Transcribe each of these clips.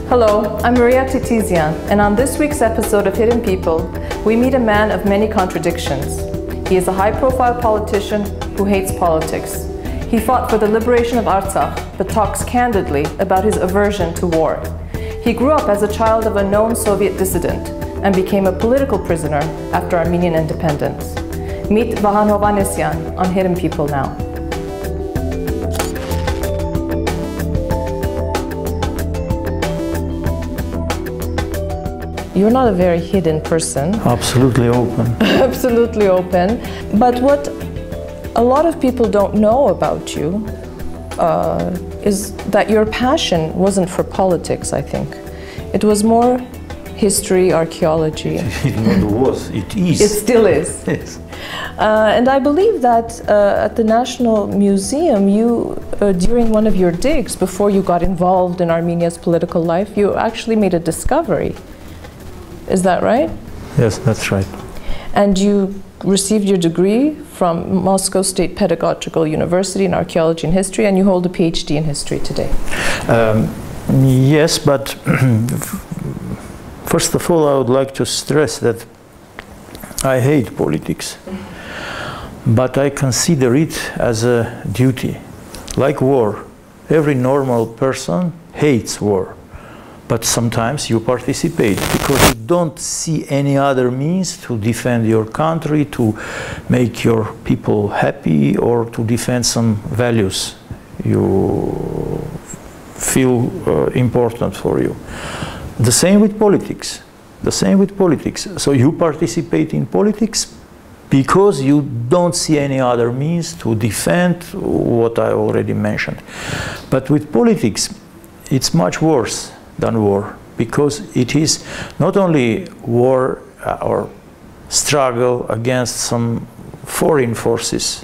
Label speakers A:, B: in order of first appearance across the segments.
A: Hello, I'm Maria Titizian, and on this week's episode of Hidden People, we meet a man of many contradictions. He is a high-profile politician who hates politics. He fought for the liberation of Artsakh, but talks candidly about his aversion to war. He grew up as a child of a known Soviet dissident and became a political prisoner after Armenian independence. Meet Vahan Hovhannisyan on Hidden People now. You're not a very hidden person.
B: Absolutely open.
A: Absolutely open. But what a lot of people don't know about you is that your passion wasn't for politics, I think. It was more history, archaeology.
B: It not was, it is.
A: It still is.
B: Yes.
A: And I believe that at the National Museum, you, during one of your digs, before you got involved in Armenia's political life, you actually made a discovery. Is that right?
B: Yes, that's right.
A: And you received your degree from Moscow State Pedagogical University in Archaeology and History, and you hold a PhD in History today.
B: Yes, but first of all, I would like to stress that I hate politics, but I consider it as a duty, like war. Every normal person hates war. But sometimes you participate because you don't see any other means to defend your country, to make your people happy, or to defend some values you feel important for you. The same with politics. The same with politics. So you participate in politics because you don't see any other means to defend what I already mentioned. But with politics, it's much worse than war, because it is not only war or struggle against some foreign forces,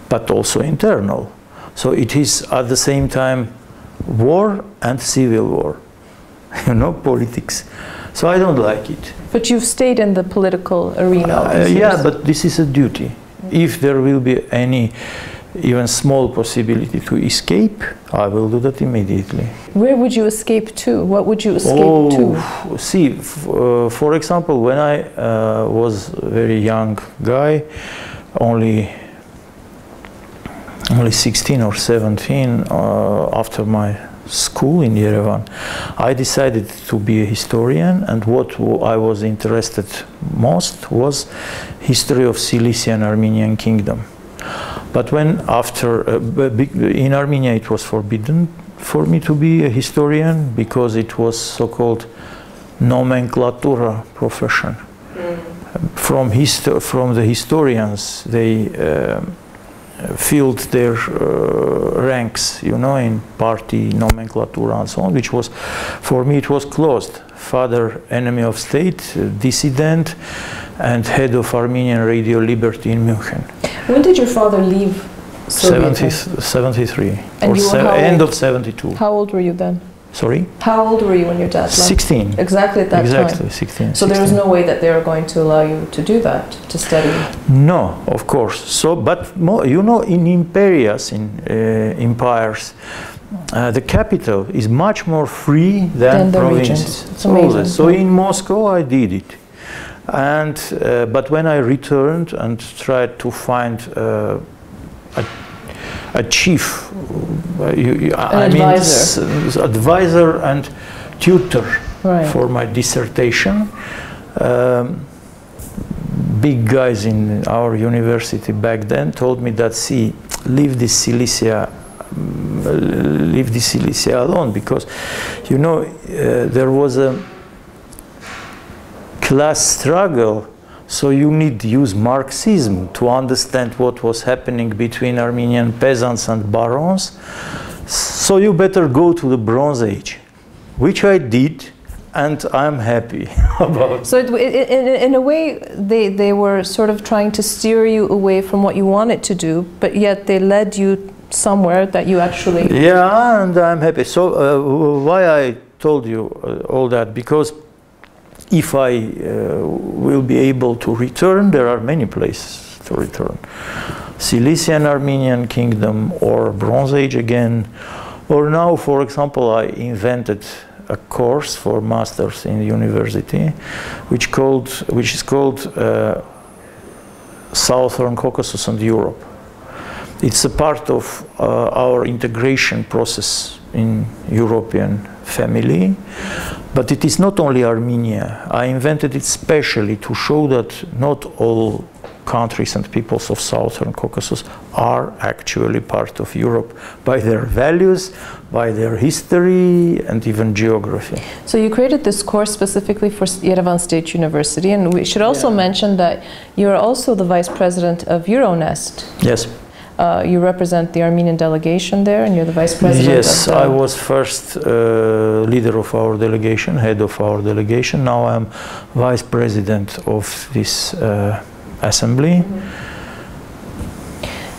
B: but also internal. So it is at the same time war and civil war, you know, politics. So I don't like it.
A: But you've stayed in the political arena.
B: Yeah, but this is a duty. If there will be any even small possibility to escape, I will do that immediately.
A: Where would you escape to? What would you escape to?
B: See, for example, when I was a very young guy, only 16 or 17, after my school in Yerevan, I decided to be a historian, and what I was interested most was history of Cilicia and Armenian kingdom. But when in Armenia it was forbidden for me to be a historian because it was so-called nomenclatura profession. From the historians, they filled their ranks, you know, in party nomenclatura and so on, which was, for me, it was closed. Father, enemy of state, dissident, and head of Armenian Radio Liberty in München.
A: When did your father leave Soviet?
B: 73,
A: and
B: or
A: you were
B: end of 72.
A: How old were you then?
B: Sorry?
A: How old were you when your dad left?
B: 16.
A: Exactly at that time?
B: Exactly, 16.
A: So there was no way that they were going to allow you to do that, to study?
B: No, of course. So, but more, you know, in imperias, in empires, the capital is much more free than
A: the
B: provinces.
A: It's amazing.
B: So in Moscow I did it. And, but when I returned and tried to find a chief, advisor and tutor for my dissertation, big guys in our university back then told me that, see, leave this Cilicia alone, because, you know, there was a class struggle, so you need to use Marxism to understand what was happening between Armenian peasants and barons. So you better go to the Bronze Age, which I did, and I'm happy about.
A: So in a way, they were sort of trying to steer you away from what you wanted to do, but yet they led you somewhere that you actually...
B: Yeah, and I'm happy. So why I told you all that, because if I will be able to return, there are many places to return. Cilician Armenian Kingdom, or Bronze Age again, or now, for example, I invented a course for masters in the university, which is called Southern Caucasus and Europe. It's a part of our integration process in European family, but it is not only Armenia. I invented it specially to show that not all countries and peoples of Southern Caucasus are actually part of Europe by their values, by their history, and even geography.
A: So you created this course specifically for Yerevan State University, and we should also mention that you are also the vice president of Euronest.
B: Yes.
A: You represent the Armenian delegation there, and you're the vice president.
B: Yes, I was first leader of our delegation, head of our delegation. Now I'm vice president of this assembly.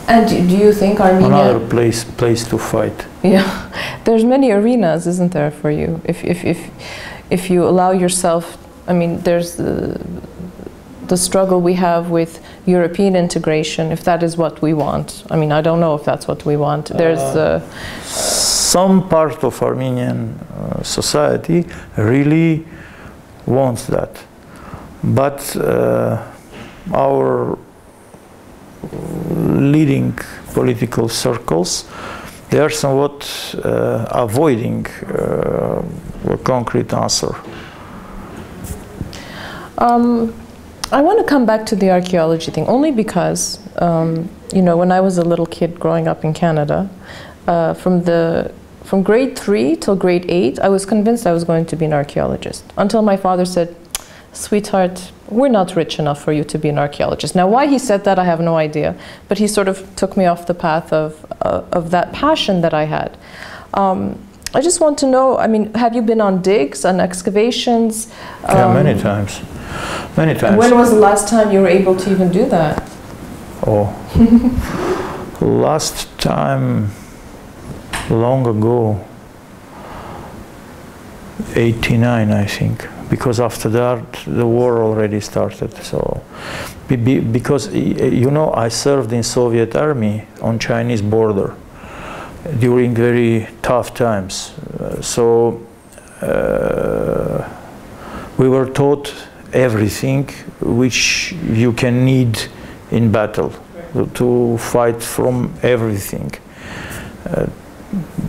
A: And do you think Armenia...
B: Another place to fight.
A: Yeah, there's many arenas, isn't there, for you? If you allow yourself, I mean, there's the struggle we have with European integration, if that is what we want. I mean, I don't know if that's what we want. There's
B: some part of Armenian society really wants that, but our leading political circles, they are somewhat avoiding a concrete answer.
A: I want to come back to the archaeology thing, only because, you know, when I was a little kid growing up in Canada, from grade 3 till grade 8, I was convinced I was going to be an archaeologist, until my father said, "Sweetheart, we're not rich enough for you to be an archaeologist." Now, why he said that, I have no idea, but he sort of took me off the path of that passion that I had. I just want to know, I mean, have you been on digs, on excavations?
B: Yeah, many times. Many times.
A: When was the last time you were able to even do that?
B: Oh, last time, long ago, 89, I think. Because after that, the war already started. So, because, you know, I served in Soviet army on Chinese border during very tough times. We were taught everything which you can need in battle, to fight from everything.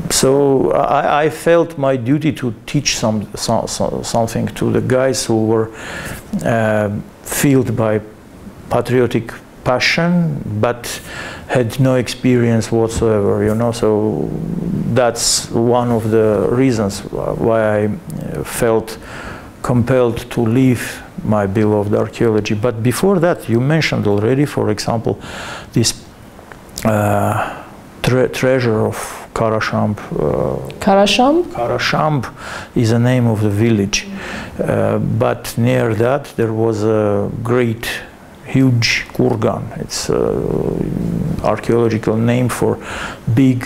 B: So I felt my duty to teach something to the guys who were filled by patriotic passion, but had no experience whatsoever, you know. So that's one of the reasons why I felt compelled to leave my beloved archaeology. But before that, you mentioned already, for example, this treasure of Karashamb.
A: Karashamb?
B: Karashamb is the name of the village, but near that there was a great, huge kurgan. It's an archaeological name for big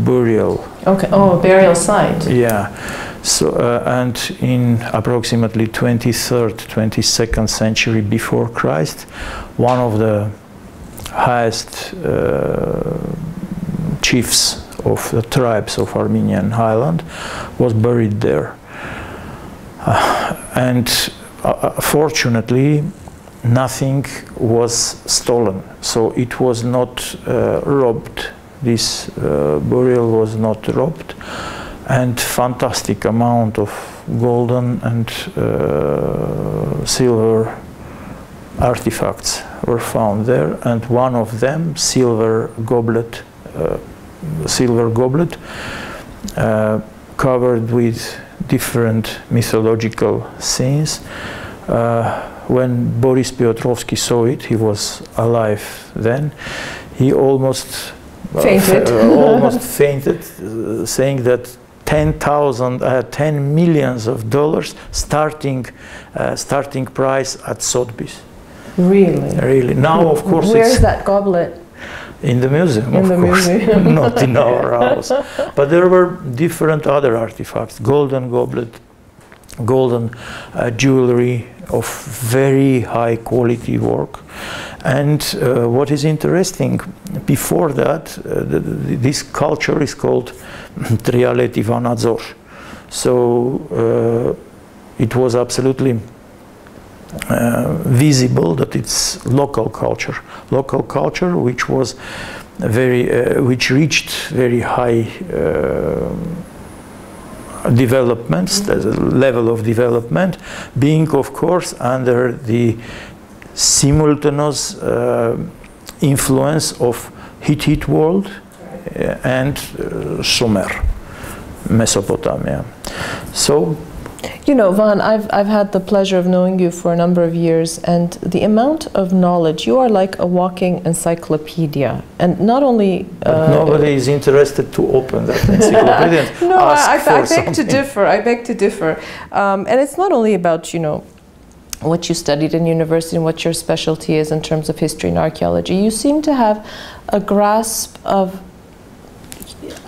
B: burial.
A: Okay. Oh, a burial site.
B: Yeah. So and in approximately 23rd, 22nd century before Christ, one of the highest chiefs of the tribes of Armenian highland was buried there. And fortunately, nothing was stolen. So it was not robbed. This burial was not robbed. And fantastic amount of golden and silver artifacts were found there, and one of them, silver goblet, covered with different mythological scenes. When Boris Piotrovsky saw it, he was alive then, he almost fainted, saying that 10 millions of dollars starting price at Sotheby's.
A: Really?
B: Really. Now, of course,
A: where's that goblet?
B: In the museum, of course, not in our house. But there were different other artifacts: golden goblet, golden jewelry of very high quality work. And what is interesting, before that, this culture is called Trialet Ivanadzor. So it was absolutely visible that it's local culture which was which reached very high developments, level of development, being of course under the simultaneous influence of Hittite world and Sumer, Mesopotamia. So,
A: you know, Vahan, I've had the pleasure of knowing you for a number of years, and the amount of knowledge, you are like a walking encyclopedia. And not only...
B: But nobody is interested to open that encyclopedia and
A: no,
B: ask
A: I
B: for
A: beg to differ. I beg to differ. And it's not only about, you know, what you studied in university and what your specialty is in terms of history and archaeology. You seem to have a grasp of,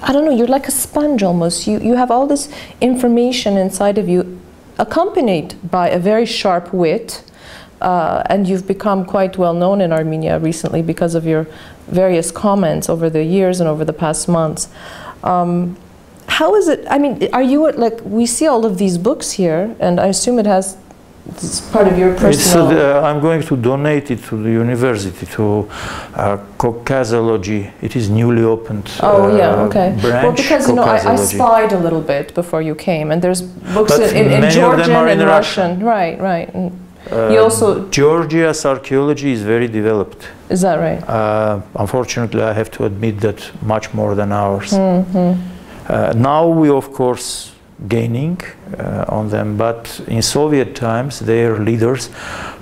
A: I don't know, you're like a sponge almost. You have all this information inside of you, accompanied by a very sharp wit, and you've become quite well known in Armenia recently because of your various comments over the years and over the past months. How is it, I mean, are you, like, we see all of these books here, and I assume it's part of your personal...
B: I'm going to donate it to the university, to Caucasology. It is newly opened branch.
A: Well, because, you know, I spied a little bit before you came, and there's books in Georgian and Russian. Right, right. And you also...
B: Georgia's archaeology is very developed.
A: Is that right?
B: Unfortunately, I have to admit that much more than ours. Now we, of course, gaining on them, but in Soviet times their leaders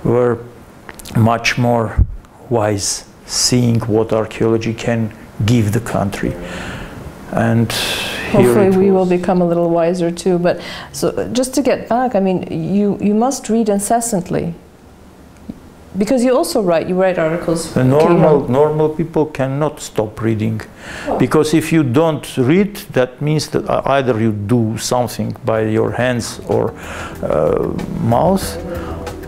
B: were much more wise, seeing what archaeology can give the country. And
A: hopefully we will become a little wiser too. But so just to get back, I mean, you must read incessantly, because you also write articles.
B: The normal people cannot stop reading, because if you don't read, that means that either you do something by your hands or mouth,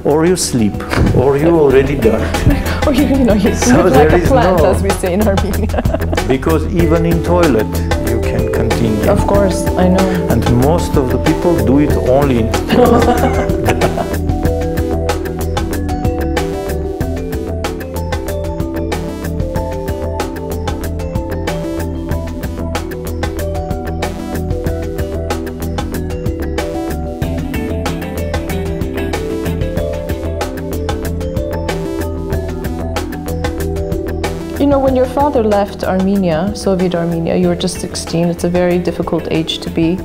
B: or you sleep, or you already done it.
A: Or you sleep like a plant, as we say in Armenia.
B: Because even in toilet you can continue.
A: Of course, I know.
B: And most of the people do it only in toilet.
A: You know, when your father left Armenia, Soviet Armenia, you were just 16. It's a very difficult age to be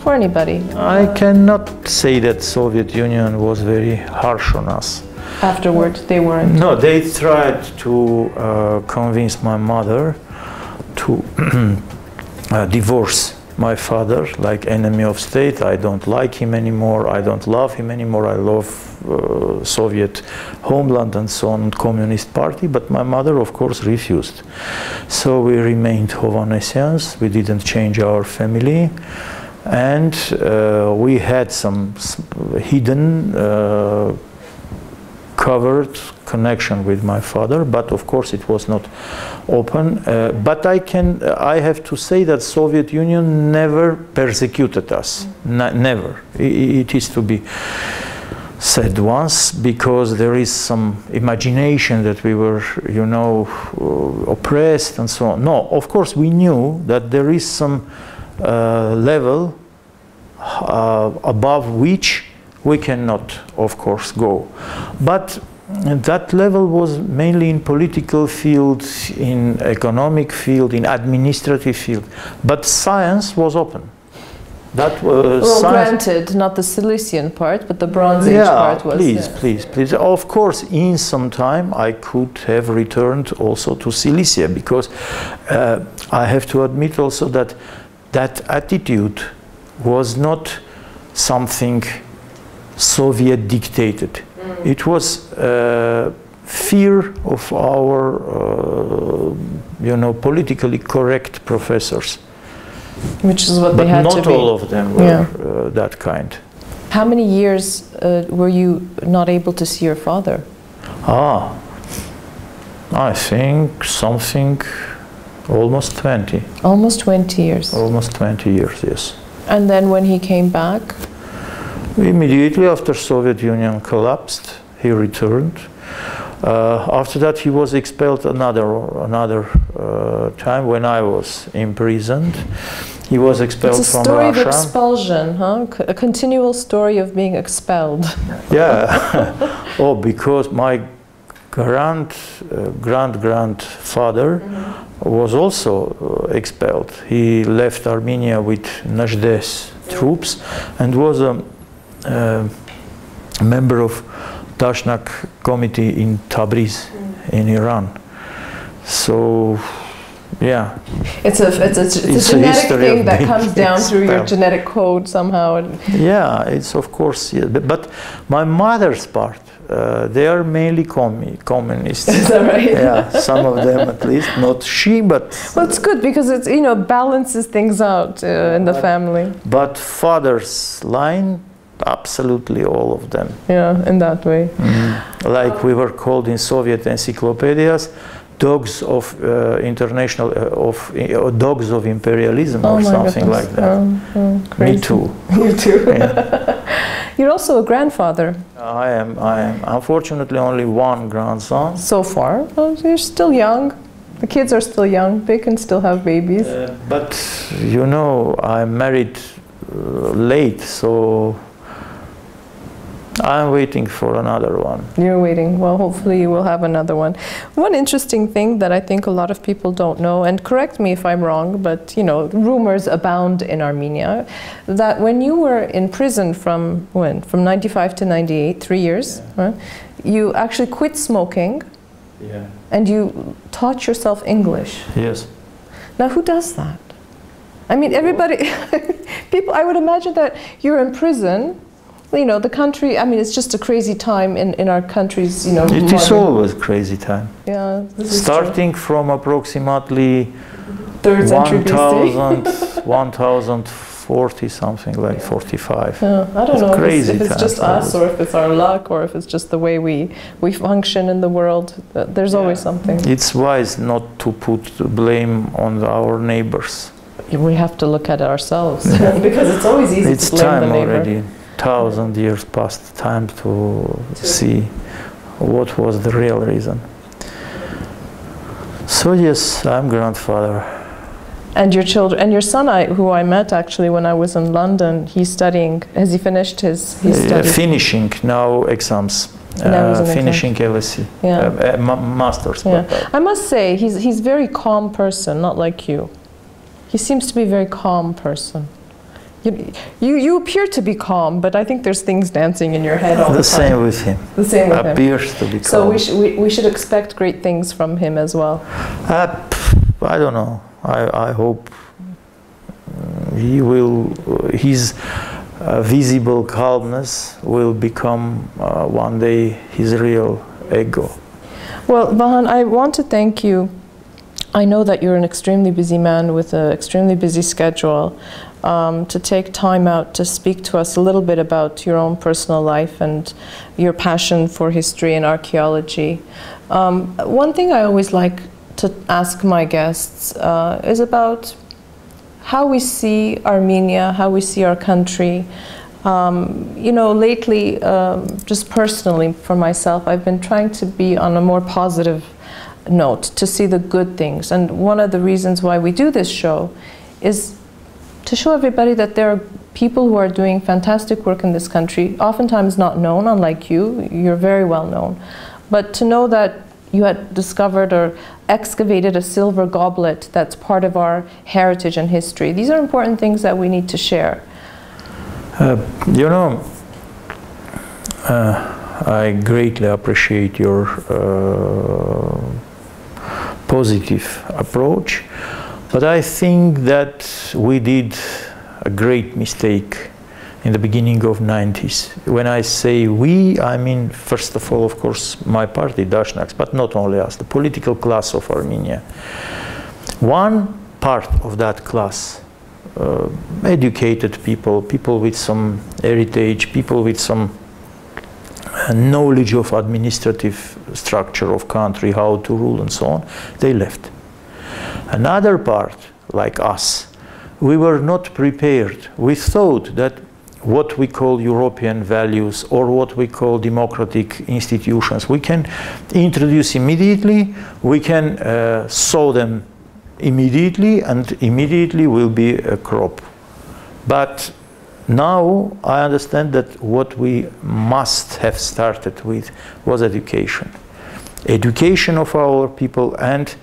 A: for anybody.
B: I cannot say that Soviet Union was very harsh on us.
A: Afterwards, they weren't?
B: No, they tried to convince my mother to divorce my father, like enemy of state. I don't like him anymore, I don't love him anymore, I love Soviet homeland and so on, Communist Party, but my mother of course refused. So we remained Hovhannisyans, we didn't change our family, and we had some hidden covered connection with my father, but of course it was not open. But I have to say that Soviet Union never persecuted us, never. It is to be said once, because there is some imagination that we were, you know, oppressed and so on. No, of course we knew that there is some level above which we cannot, of course, go. But that level was mainly in political field, in economic field, in administrative field. But science was open. That was
A: well, granted, not the Cilician part, but the Bronze Age part was.
B: Please. Of course, in some time I could have returned also to Cilicia, because I have to admit also that that attitude was not something Soviet dictated. It was fear of our, you know, politically correct professors.
A: Which is what they had to be.
B: But not all of them were that kind.
A: How many years were you not able to see your father?
B: I think something almost 20.
A: Almost 20 years.
B: Almost 20 years, yes.
A: And then when he came back?
B: Immediately after Soviet Union collapsed, he returned. After that, he was expelled another time when I was imprisoned. He was expelled from Russia.
A: It's a story of expulsion, huh? A continual story of being expelled.
B: Yeah. Oh, because my grandfather was also expelled. He left Armenia with Najde's troops and was a member of Dashnak committee in Tabriz, in Iran. So, yeah.
A: It's a genetic thing that comes down through your genetic code somehow.
B: Yeah, it's of course, yeah. But my mother's part, they are mainly communists.
A: Is that right?
B: Yeah, some of them at least, not she, but...
A: Well, it's good because it's, you know, balances things out in the family.
B: But father's line, absolutely all of them.
A: Yeah, in that way.
B: Like we were called in Soviet encyclopedias, dogs of dogs of imperialism, or something like that. Me too.
A: You too.
B: Yeah.
A: You're also a grandfather.
B: I am. Unfortunately, only one grandson.
A: So far. Well, you're still young. The kids are still young. They can still have babies.
B: But, you know, I married late, so I'm waiting for another one.
A: You're waiting. Well, hopefully you will have another one. One interesting thing that I think a lot of people don't know, and correct me if I'm wrong, but, you know, rumors abound in Armenia, that when you were in prison from when? From 95 to 98, 3 years, right? You actually quit smoking, and you taught yourself English.
B: Yes.
A: Now, who does that? I mean, everybody, people, I would imagine that you're in prison. You know, the country, I mean, it's just a crazy time in our country's, you know...
B: It is always crazy time.
A: Yeah, this is
B: starting from approximately
A: 3rd century BC.
B: 1040, something like 45.
A: Yeah, I don't know if it's just
B: always.
A: us, or if it's our luck, or if it's just the way we function in the world. There's always something.
B: It's wise not to put blame on our neighbors.
A: We have to look at it ourselves, because it's always easy to blame the neighbor.
B: Already. 1,000 years past, time to see what was the real reason. So yes, I'm grandfather.
A: And your children, and your son, who I met actually when I was in London, he's studying. Has he finished his studies?
B: Finishing now exams. Finishing LSE, masters.
A: Yeah. I must say, he's a very calm person, not like you. He seems to be a very calm person. You appear to be calm, but I think there's things dancing in your head all the time.
B: The same with him.
A: The same with him.
B: Appears to be calm.
A: So we should expect great things from him as well.
B: I don't know. I hope he will. His visible calmness will become one day his real ego.
A: Well, Vahan, I want to thank you. I know that you're an extremely busy man with an extremely busy schedule. To take time out to speak to us a little bit about your own personal life and your passion for history and archaeology. One thing I always like to ask my guests is about how we see Armenia, how we see our country. You know, lately, just personally for myself, I've been trying to be on a more positive note, to see the good things. And one of the reasons why we do this show is to show everybody that there are people who are doing fantastic work in this country, oftentimes not known, unlike you. You're very well known. But to know that you had discovered or excavated a silver goblet that's part of our heritage and history. These are important things that we need to share.
B: You know, I greatly appreciate your positive approach. But I think that we did a great mistake in the beginning of 90s. When I say we, I mean, first of all, of course, my party, Dashnaks, but not only us, the political class of Armenia. One part of that class, educated people, people with some heritage, people with some knowledge of administrative structure of country, how to rule and so on, they left. Another part, like us, we were not prepared. We thought that what we call European values or what we call democratic institutions, we can introduce immediately, we can sow them immediately, and immediately will be a crop. But now I understand that what we must have started with was education. Education of our people, and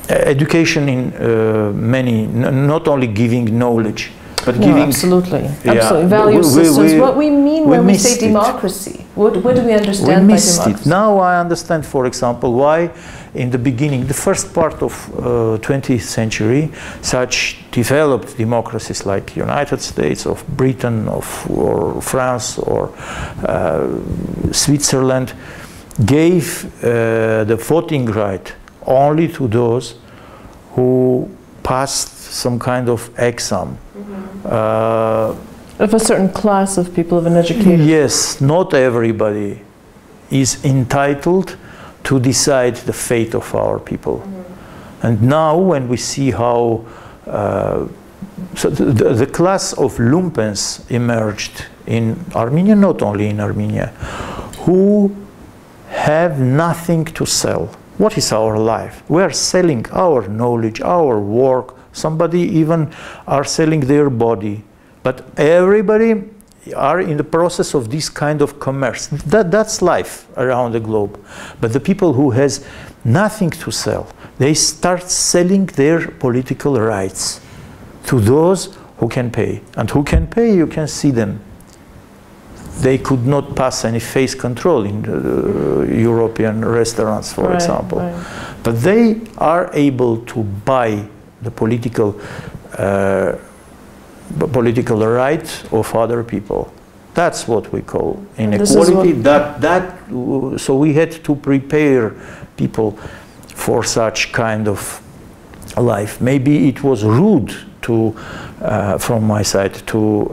B: education in many, not only giving knowledge, but giving...
A: Absolutely,
B: yeah,
A: absolutely. Value systems. What we mean when we say democracy. What do we understand by democracy?
B: Now I understand, for example, why in the beginning, the first part of 20th century, such developed democracies like United States, of Britain, or France, or Switzerland, gave the voting right only to those who passed some kind of exam.
A: Of a certain class of people, of an educated.
B: Yes, not everybody is entitled to decide the fate of our people. And now when we see how so the class of lumpens emerged in Armenia, not only in Armenia, who have nothing to sell. What is our life? We are selling our knowledge, our work. Somebody even are selling their body. But everybody are in the process of this kind of commerce. That's life around the globe. But the people who has nothing to sell, they start selling their political rights to those who can pay. And who can pay, you can see them. They could not pass any face control in the European restaurants, for example. Right. But they are able to buy the political right of other people. That's what we call inequality. So we had to prepare people for such kind of life. Maybe it was rude to, from my side, to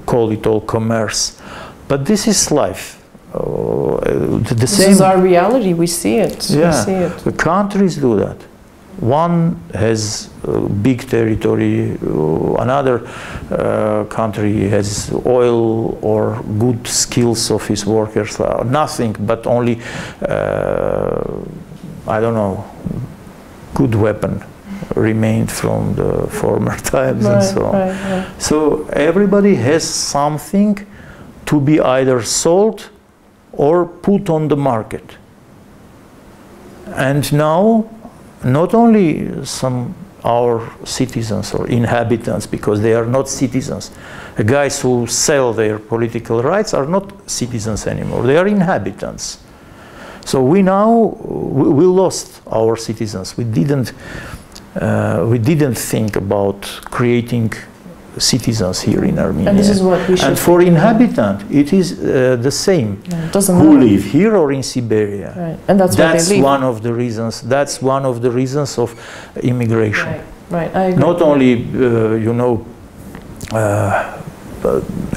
B: call it all commerce, but this is life. This
A: is our reality. We see it.
B: Yeah,
A: we see it.
B: The countries do that. One has big territory, another country has oil or good skills of his workers, nothing but only, I don't know, good weapon remained from the former times and so on. So everybody has something to be either sold or put on the market. And now, not only our citizens or inhabitants, because they are not citizens. The guys who sell their political rights are not citizens anymore. They are inhabitants. So we lost our citizens. We didn't think about creating citizens here in Armenia.
A: And this is what we should.
B: And for inhabitant, it is the same.
A: Yeah, it doesn't
B: who
A: matter.
B: live here or in Siberia.
A: Right. And that's why they leave.
B: One of the reasons. That's one of the reasons of immigration.
A: Right. Right. I agree.
B: Not only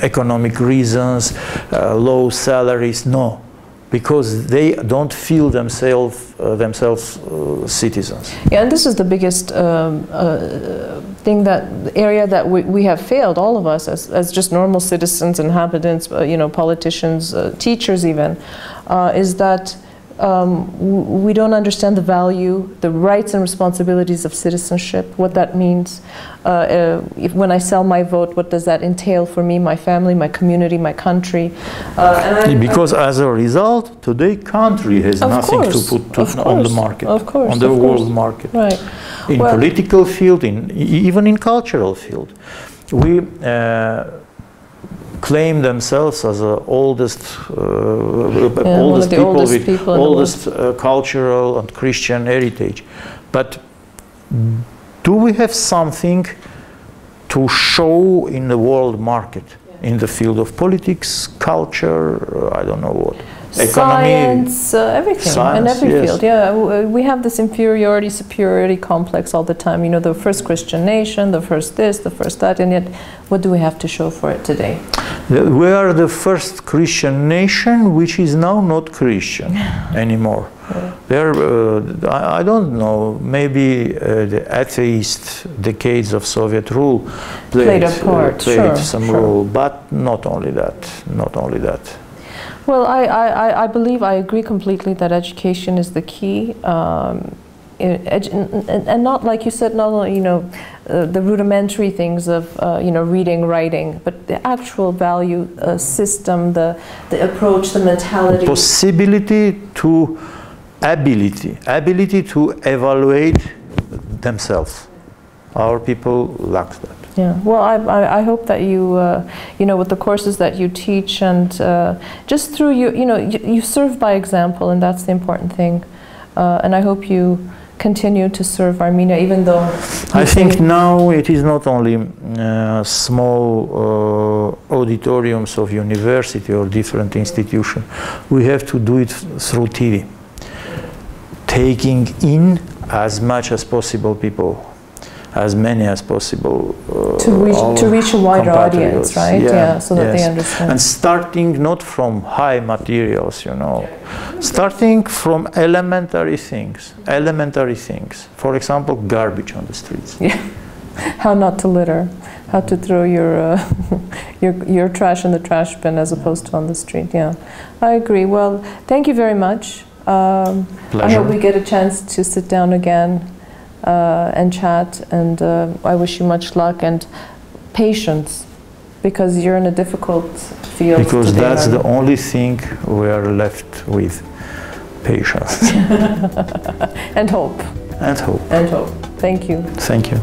B: economic reasons, low salaries. No. Because they don't feel themselves citizens.
A: Yeah, and this is the biggest area that we have failed, all of us, as just normal citizens, inhabitants, politicians, teachers even, is that we don't understand the value, the rights and responsibilities of citizenship, what that means. When I sell my vote, what does that entail for me, my family, my community, my country?
B: Because as a result, today country has nothing to put on the market, on the world market.
A: Right.
B: In political field, even in cultural field. We claim themselves as the oldest people with oldest cultural and Christian heritage. But do we have something to show in the world market, in the field of politics, culture, I don't know what?
A: science, everything,
B: science,
A: in every
B: yes.
A: field. Yeah, we have this inferiority, superiority complex all the time. You know, the first Christian nation, the first this, the first that, and yet, what do we have to show for it today?
B: We are the first Christian nation which is now not Christian anymore. Yeah. There, I don't know, maybe the atheist decades of Soviet rule played
A: a part,
B: played some role, but not only that, not only that.
A: Well, I believe, I agree completely that education is the key, and not, like you said, not only, you know, the rudimentary things of, you know, reading, writing, but the actual value system, the approach, the mentality.
B: Possibility to ability to evaluate themselves. Our people lack that.
A: Yeah, well, I hope that you, you know, with the courses that you teach and just through you know, you serve by example, and that's the important thing. And I hope you continue to serve Armenia, even though...
B: I think now it is not only small auditoriums of university or different institutions. We have to do it through TV. Taking in as much as possible people, as many as possible.
A: To reach a wider audience, right? Yeah, so that
B: yes.
A: they understand.
B: And starting not from high materials, you know, starting from elementary things. For example, garbage on the streets.
A: Yeah, how not to litter, how to throw your your trash in the trash bin as opposed to on the street. Yeah, I agree. Well, thank you very much. I hope we get a chance to sit down again and chat, and I wish you much luck and patience, because you're in a difficult field.
B: Because that's the only thing we are left with, patience.
A: And hope.
B: And hope.
A: And hope. Thank you.
B: Thank you.